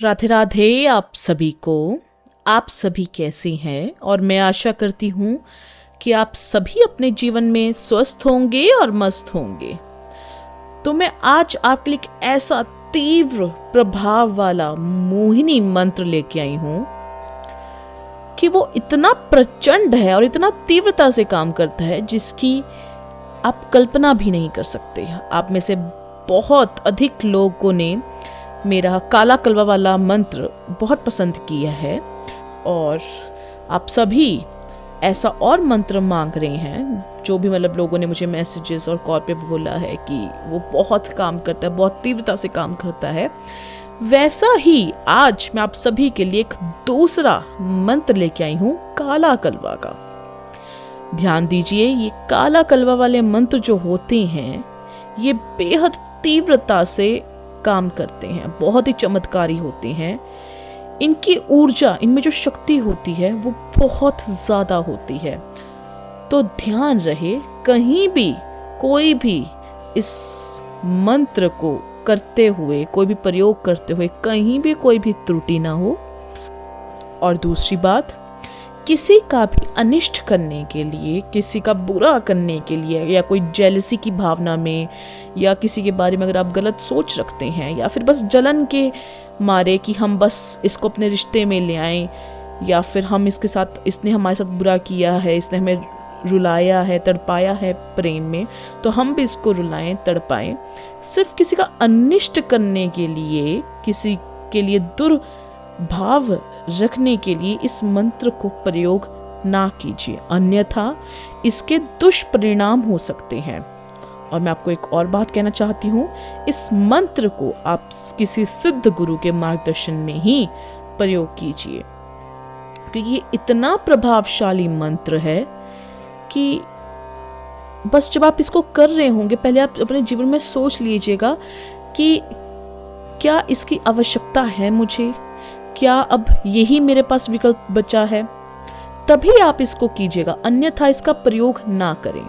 राधे राधे आप सभी को। आप सभी कैसे हैं? और मैं आशा करती हूँ कि आप सभी अपने जीवन में स्वस्थ होंगे और मस्त होंगे। तो मैं आज आपके लिए एक ऐसा तीव्र प्रभाव वाला मोहिनी मंत्र लेके आई हूँ कि वो इतना प्रचंड है और इतना तीव्रता से काम करता है जिसकी आप कल्पना भी नहीं कर सकते। आप में से बहुत अधिक लोगों ने मेरा काला कलवा वाला मंत्र बहुत पसंद किया है और आप सभी ऐसा और मंत्र मांग रहे हैं। जो भी लोगों ने मुझे मैसेजेस और कॉल पे बोला है कि वो बहुत काम करता है, बहुत तीव्रता से काम करता है, वैसा ही आज मैं आप सभी के लिए एक दूसरा मंत्र लेके आई हूँ काला कलवा का। ध्यान दीजिए, ये काला कलवा वाले मंत्र जो होते हैं ये बेहद तीव्रता से काम करते हैं, बहुत ही चमत्कारी होते हैं। इनकी ऊर्जा, इनमें जो शक्ति होती है वो बहुत ज्यादा होती है। तो ध्यान रहे कहीं भी कोई भी इस मंत्र को करते हुए, कोई भी प्रयोग करते हुए कहीं भी कोई भी त्रुटि ना हो। और दूसरी बात, किसी का भी अनिष्ट करने के लिए, किसी का बुरा करने के लिए, या कोई जेलसी की भावना में, या किसी के बारे में अगर आप गलत सोच रखते हैं, या फिर बस जलन के मारे कि हम बस इसको अपने रिश्ते में ले आएं, या फिर हम इसके साथ, इसने हमारे साथ बुरा किया है, इसने हमें रुलाया है, तड़पाया है प्रेम में, तो हम भी इसको रुलाएं, तड़पाएं। सिर्फ किसी का अनिष्ट करने के लिए, किसी के लिए दुर्भाव रखने के लिए इस मंत्र को प्रयोग ना कीजिए, अन्यथा इसके दुष्परिणाम हो सकते हैं। और मैं आपको एक और बात कहना चाहती हूँ, इस मंत्र को आप किसी सिद्ध गुरु के मार्गदर्शन में ही प्रयोग कीजिए, क्योंकि ये इतना प्रभावशाली मंत्र है कि बस जब आप इसको कर रहे होंगे, पहले आप अपने जीवन में सोच लीजिएगा कि क्या इसकी आवश्यकता है मुझे, क्या अब यही मेरे पास विकल्प बचा है, तभी आप इसको कीजिएगा, अन्यथा इसका प्रयोग ना करें,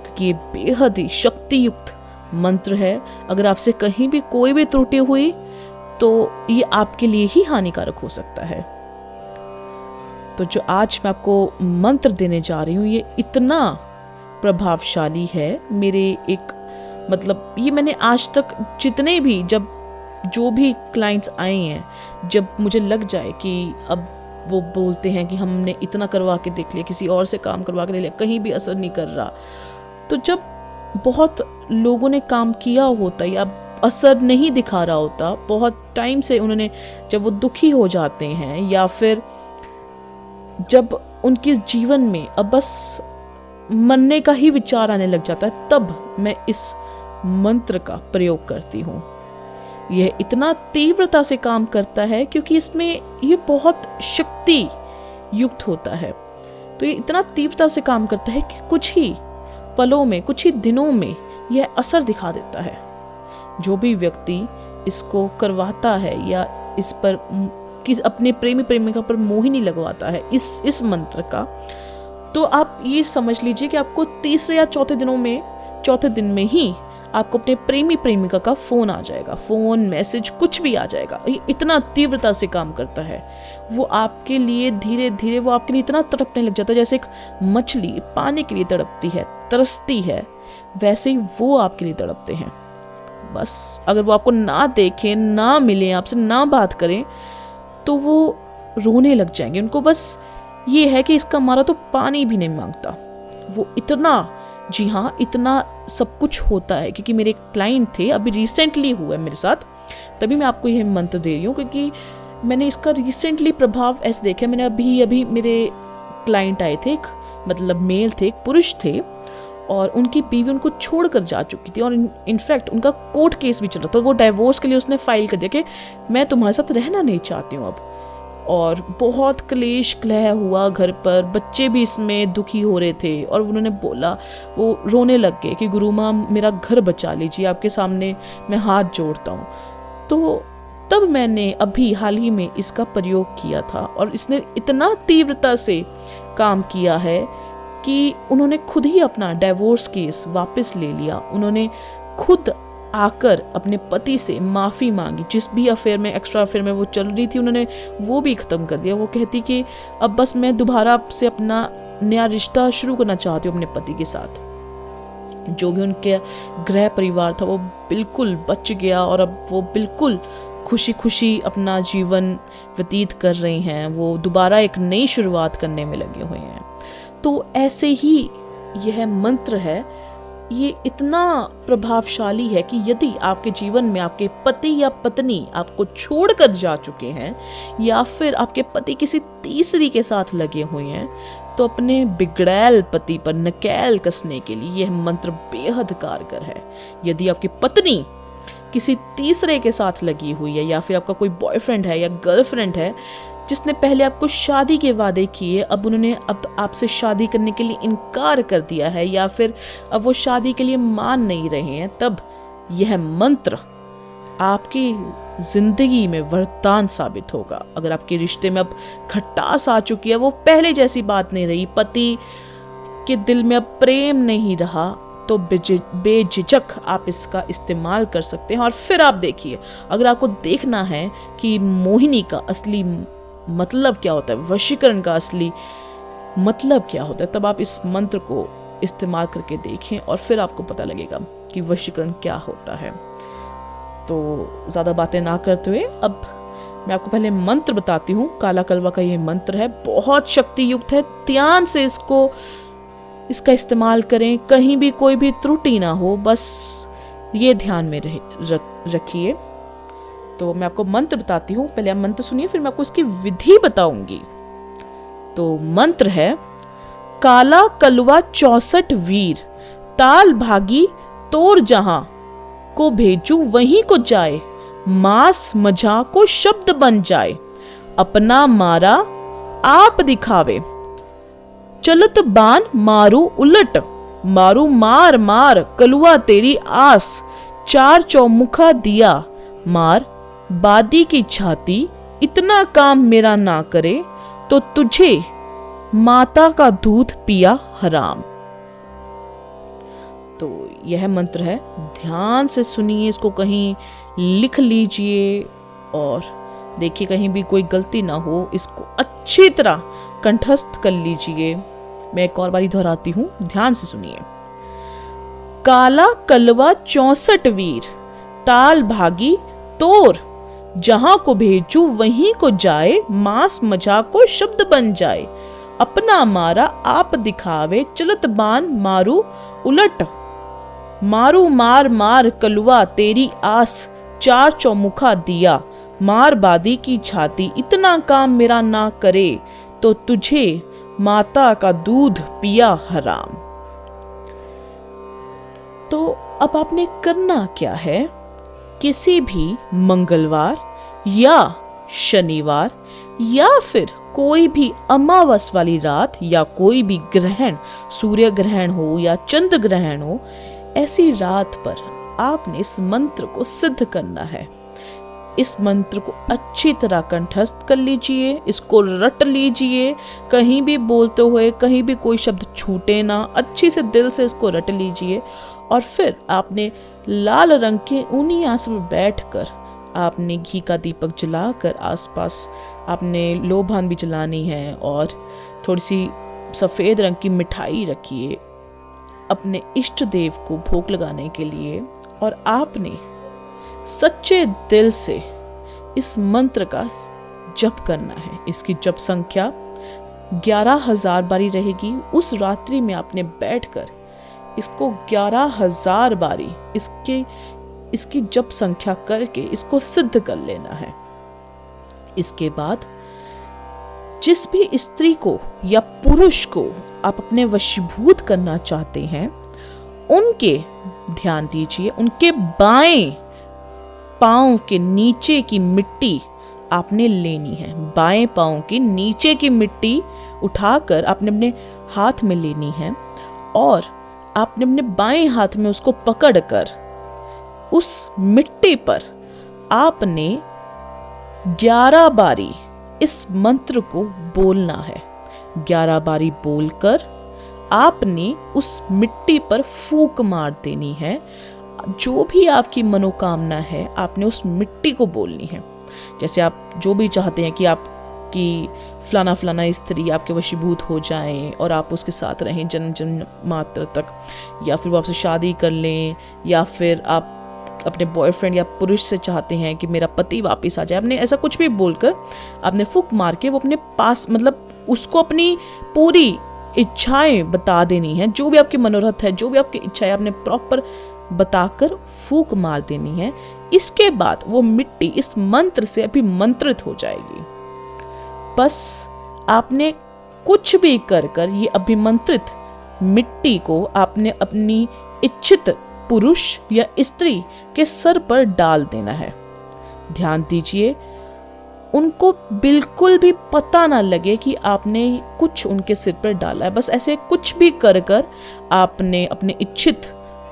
क्योंकि ये बेहद ही शक्ति युक्त मंत्र है। अगर आपसे कहीं भी कोई भी त्रुटि हुई तो ये आपके लिए ही हानिकारक हो सकता है। तो जो आज मैं आपको मंत्र देने जा रही हूँ ये इतना प्रभावशाली है। मेरे ये मैंने आज तक जितने भी, जो भी क्लाइंट्स आए हैं, जब मुझे लग जाए कि अब वो बोलते हैं कि हमने इतना करवा के देख लिया, किसी और से काम करवा के देख लिया, कहीं भी असर नहीं कर रहा, तो जब बहुत लोगों ने काम किया होता या असर नहीं दिखा रहा होता, बहुत टाइम से उन्होंने, जब वो दुखी हो जाते हैं या फिर जब उनके जीवन में अब बस मरने का ही विचार आने लग जाता है, तब मैं इस मंत्र का प्रयोग करती हूँ। यह इतना तीव्रता से काम करता है क्योंकि इसमें ये बहुत शक्ति युक्त होता है। तो ये इतना तीव्रता से काम करता है कि कुछ ही पलों में, कुछ ही दिनों में यह असर दिखा देता है। जो भी व्यक्ति इसको करवाता है या इस पर अपने प्रेमी प्रेमिका पर मोहिनी लगवाता है इस मंत्र का, तो आप ये समझ लीजिए कि आपको तीसरे या चौथे दिन में ही आपको अपने प्रेमी प्रेमिका का फोन आ जाएगा, फोन मैसेज कुछ भी आ जाएगा। ये इतना तीव्रता से काम करता है। वो आपके लिए धीरे धीरे, वो आपके लिए इतना तड़पने लग जाता है, जैसे एक मछली पानी के लिए तड़पती है, तरसती है, वैसे ही वो आपके लिए तड़पते हैं। बस अगर वो आपको ना देखें, ना मिलें, आपसे ना बात करें, तो वो रोने लग जाएंगे। उनको बस ये है कि इसका हमारा तो पानी भी नहीं मांगता। वो इतना, जी हाँ, इतना सब कुछ होता है। क्योंकि मेरे क्लाइंट थे, अभी रिसेंटली हुआ है मेरे साथ, तभी मैं आपको यह मंत्र दे रही हूँ, क्योंकि मैंने इसका रिसेंटली प्रभाव ऐसे देखा। मैंने अभी मेरे क्लाइंट आए थे, मेल थे, एक पुरुष थे, और उनकी बीवी उनको छोड़कर जा चुकी थी, और इनफैक्ट उनका कोर्ट केस भी चल रहा था। वो डाइवोर्स के लिए उसने फाइल कर दिया कि मैं तुम्हारे साथ रहना नहीं चाहती हूँ अब। और बहुत क्लेश कलह हुआ घर पर, बच्चे भी इसमें दुखी हो रहे थे, और उन्होंने बोला, वो रोने लग गए कि गुरु माँ मेरा घर बचा लीजिए, आपके सामने मैं हाथ जोड़ता हूँ। तो तब मैंने अभी हाल ही में इसका प्रयोग किया था, और इसने इतना तीव्रता से काम किया है कि उन्होंने खुद ही अपना डाइवोर्स केस वापस ले लिया। उन्होंने खुद आकर अपने पति से माफ़ी मांगी। जिस भी अफेयर में, एक्स्ट्रा अफेयर में वो चल रही थी, उन्होंने वो भी ख़त्म कर दिया। वो कहती कि अब बस मैं दोबारा आपसे अपना नया रिश्ता शुरू करना चाहती हूँ अपने पति के साथ। जो भी उनके गृह परिवार था वो बिल्कुल बच गया और अब वो बिल्कुल खुशी खुशी अपना जीवन व्यतीत कर रहे हैं। वो दोबारा एक नई शुरुआत करने में लगे हुए हैं। तो ऐसे ही यह मंत्र है, ये इतना प्रभावशाली है कि यदि आपके जीवन में आपके पति या पत्नी आपको छोड़कर जा चुके हैं या फिर आपके पति किसी तीसरी के साथ लगे हुए हैं, तो अपने बिगड़ैल पति पर नकेल कसने के लिए यह मंत्र बेहद कारगर है। यदि आपकी पत्नी किसी तीसरे के साथ लगी हुई है या फिर आपका कोई बॉयफ्रेंड है या गर्लफ्रेंड है जिसने पहले आपको शादी के वादे किए, अब उन्होंने अब आपसे शादी करने के लिए इनकार कर दिया है या फिर अब वो शादी के लिए मान नहीं रहे हैं, तब यह मंत्र आपकी जिंदगी में वरदान साबित होगा। अगर आपके रिश्ते में अब खटास आ चुकी है, वो पहले जैसी बात नहीं रही, पति के दिल में अब प्रेम नहीं रहा, तो बेझिझक आप इसका इस्तेमाल कर सकते हैं। और फिर आप देखिए, अगर आपको देखना है कि मोहिनी का असली मतलब क्या होता है, वशीकरण का असली मतलब क्या होता है, तब आप इस मंत्र को इस्तेमाल करके देखें और फिर आपको पता लगेगा कि वशीकरण क्या होता है। तो ज़्यादा बातें ना करते हुए अब मैं आपको पहले मंत्र बताती हूँ। काला कलवा का ये मंत्र है, बहुत शक्ति युक्त है। ध्यान से इसका इस्तेमाल करें, कहीं भी कोई भी त्रुटि ना हो, बस ये ध्यान में रखिए। तो मैं आपको मंत्र बताती हूँ, पहले आप मंत्र सुनिए, फिर मैं आपको इसकी विधि बताऊंगी। तो मंत्र है, काला कलवा 64 वीर, ताल भागी तोर जहां को भेजू वहीं को जाए, मास मझा को शब्द बन जाए, अपना मारा आप दिखावे, चलत बान मारू उलट, मारू मार मार कलुआ तेरी आस, चार चौमुखा दिया मार बादी की छाती, इतना काम मेरा ना करे तो तुझे माता का दूध पिया हराम। तो यह मंत्र है, ध्यान से सुनिए, इसको कहीं लिख लीजिए और देखिए कहीं भी कोई गलती ना हो, इसको अच्छी तरह कंठस्थ कर लीजिए। मैं एक और बारी दोहराती हूँ, ध्यान से सुनिए। काला कलवा 64 वीर, ताल भागी तोर जहां को भेजू वहीं को जाए, मांस मजा को शब्द बन जाए, अपना मारा आप दिखावे, चलत बान मारू उलट, मारू मार मार कलुआ तेरी आस, चार चौमुखा दिया मार बादी की छाती, इतना काम मेरा ना करे तो तुझे माता का दूध पिया हराम। तो अब आपने करना क्या है, किसी भी मंगलवार या शनिवार या फिर कोई भी अमावस वाली रात या कोई भी ग्रहण, सूर्य ग्रहण हो या चंद्र ग्रहण हो, ऐसी रात पर आपने इस मंत्र को सिद्ध करना है। इस मंत्र को अच्छी तरह कंठस्थ कर लीजिए, इसको रट लीजिए, कहीं भी बोलते हुए कहीं भी कोई शब्द छूटे ना, अच्छी से दिल से इसको रट लीजिए। और फिर आपने लाल रंग के ऊनी आसन पर बैठकर आपने घी का दीपक जलाकर आसपास आपने लोभान भी जलानी है और थोड़ी सी सफ़ेद रंग की मिठाई रखिए अपने इष्ट देव को भोग लगाने के लिए। और आपने सच्चे दिल से इस मंत्र का जप करना है। इसकी जप संख्या 11,000 बारी रहेगी। उस रात्रि में आपने बैठकर इसको 11,000 बारी इसकी जप संख्या करके इसको सिद्ध कर लेना है। इसके बाद जिस भी स्त्री को या पुरुष को आप अपने वशीभूत करना चाहते हैं, उनके ध्यान दीजिए, उनके बाएं पांव के नीचे की मिट्टी आपने लेनी है। बाएं पांव के नीचे की मिट्टी उठाकर आपने अपने हाथ में लेनी है और आपने अपने बाएं हाथ में उसको पकड़कर उस मिट्टी पर आपने 11 बारी इस मंत्र को बोलना है। 11 बारी बोलकर आपने उस मिट्टी पर फूंक मार देनी है जो भी आपकी मनोकामना है आपने उस मिट्टी को बोलनी है। जैसे आप जो भी चाहते हैं कि आपकी फलाना फलाना स्त्री आपके वशीभूत हो जाए और आप उसके साथ रहें जन्म जन्म मात्र तक, या फिर वो आपसे शादी कर लें, या फिर आप अपने बॉयफ्रेंड या पुरुष से चाहते हैं कि मेरा पति वापस आ जाए। आपने ऐसा कुछ भी बोलकर आपने फूंक मार के वो अपने पास, मतलब उसको अपनी पूरी इच्छाएं बता देनी है। जो भी आपकी मनोरथ है, जो भी आपकी इच्छाएं, आपने प्रॉपर बताकर फूंक मार देनी है। इसके बाद वो मिट्टी इस मंत्र से अभिमंत्रित हो जाएगी। बस आपने कुछ भी कर ये अभिमंत्रित मिट्टी को आपने अपनी इच्छित पुरुष या स्त्री के सर पर डाल देना है। ध्यान दीजिए, उनको बिल्कुल भी पता ना लगे कि आपने कुछ उनके सिर पर डाला है। बस ऐसे कुछ भी कर आपने अपने इच्छित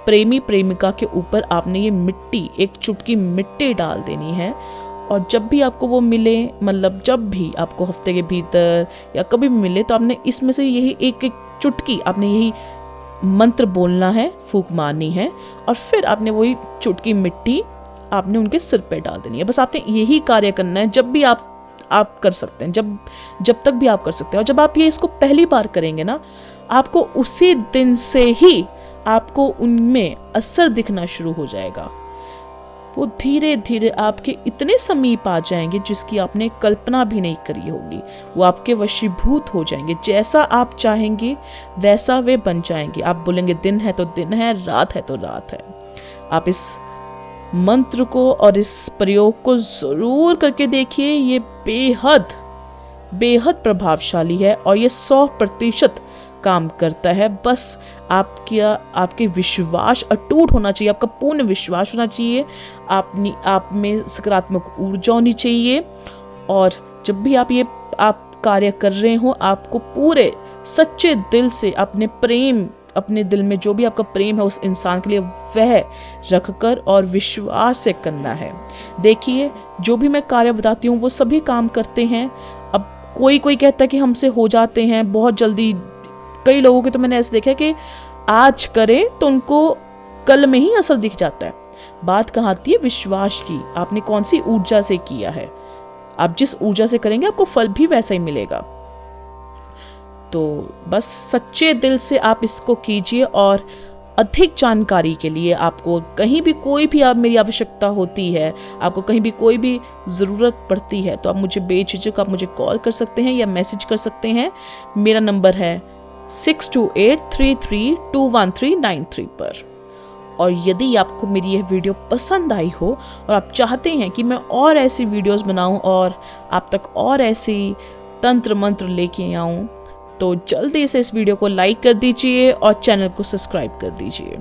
प्रेमी प्रेमिका के ऊपर आपने ये मिट्टी, एक चुटकी मिट्टी डाल देनी है। और जब भी आपको वो मिले, मतलब जब भी आपको हफ्ते के भीतर या कभी भी मिले, तो आपने इसमें से यही एक एक चुटकी आपने यही मंत्र बोलना है, फूंक मारनी है, और फिर आपने वही चुटकी मिट्टी आपने उनके सिर पे डाल देनी है। बस आपने यही कार्य करना है जब भी आप कर सकते हैं, जब तक भी आप कर सकते हैं। और जब आप ये इसको पहली बार करेंगे ना, आपको उसी दिन से ही आपको उनमें असर दिखना शुरू हो जाएगा। वो धीरे धीरे आपके इतने समीप आ जाएंगे जिसकी आपने कल्पना भी नहीं करी होगी। वो आपके वशीभूत हो जाएंगे। जैसा आप चाहेंगे वैसा वे बन जाएंगे। आप बोलेंगे दिन है तो दिन है, रात है तो रात है। आप इस मंत्र को और इस प्रयोग को जरूर करके देखिए। ये बेहद प्रभावशाली है और ये 100% काम करता है। बस आपके विश्वास अटूट होना चाहिए, आपका पूर्ण विश्वास होना चाहिए, आप में सकारात्मक ऊर्जा होनी चाहिए। और जब भी आप कार्य कर रहे हो, आपको पूरे सच्चे दिल से अपने दिल में जो भी आपका प्रेम है उस इंसान के लिए वह रखकर और विश्वास से करना है। देखिए, जो भी मैं कार्य बताती हूँ वो सभी काम करते हैं। अब कोई कहता है कि हमसे हो जाते हैं बहुत जल्दी। कई लोगों के तो मैंने ऐसे देखा है कि आज करें तो उनको कल में ही असर दिख जाता है। बात कहाँ आती है? विश्वास की। आपने कौन सी ऊर्जा से किया है। आप जिस ऊर्जा से करेंगे आपको फल भी वैसा ही मिलेगा। तो बस सच्चे दिल से आप इसको कीजिए। और अधिक जानकारी के लिए आपको कहीं भी कोई भी मेरी आवश्यकता होती है, आपको कहीं भी कोई भी ज़रूरत पड़ती है, तो आप मुझे बेझिझक आप मुझे कॉल कर सकते हैं या मैसेज कर सकते हैं। मेरा नंबर है 6283321393 पर। और यदि आपको मेरी यह वीडियो पसंद आई हो और आप चाहते हैं कि मैं और ऐसी वीडियोस बनाऊं और आप तक और ऐसी तंत्र मंत्र लेके आऊं, तो जल्दी से इस वीडियो को लाइक कर दीजिए और चैनल को सब्सक्राइब कर दीजिए।